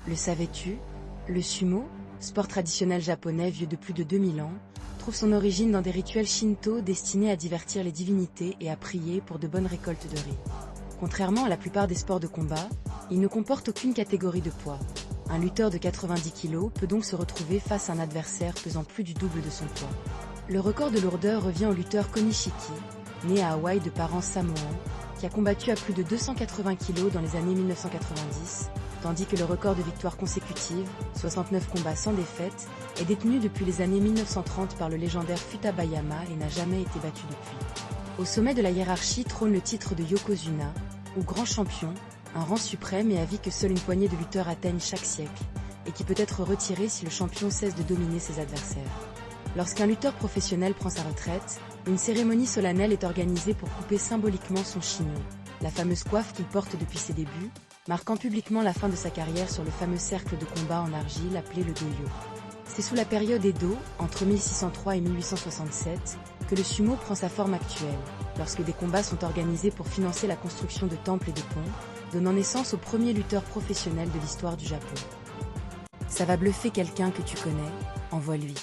Le savais-tu? Le sumo, sport traditionnel japonais vieux de plus de 2000 ans, trouve son origine dans des rituels shinto destinés à divertir les divinités et à prier pour de bonnes récoltes de riz. Contrairement à la plupart des sports de combat, il ne comporte aucune catégorie de poids. Un lutteur de 90 kg peut donc se retrouver face à un adversaire pesant plus du double de son poids. Le record de lourdeur revient au lutteur Konishiki, né à Hawaï de parents samoans, qui a combattu à plus de 280 kg dans les années 1990, tandis que le record de victoires consécutives, 69 combats sans défaite, est détenu depuis les années 1930 par le légendaire Futabayama et n'a jamais été battu depuis. Au sommet de la hiérarchie trône le titre de Yokozuna, ou grand champion, un rang suprême et à vie que seule une poignée de lutteurs atteignent chaque siècle, et qui peut être retiré si le champion cesse de dominer ses adversaires. Lorsqu'un lutteur professionnel prend sa retraite, une cérémonie solennelle est organisée pour couper symboliquement son chignon, la fameuse coiffe qu'il porte depuis ses débuts, marquant publiquement la fin de sa carrière sur le fameux cercle de combat en argile appelé le doyo. C'est sous la période Edo, entre 1603 et 1867, que le sumo prend sa forme actuelle, lorsque des combats sont organisés pour financer la construction de temples et de ponts, donnant naissance au premier lutteur professionnel de l'histoire du Japon. Ça va bluffer quelqu'un que tu connais, envoie-lui.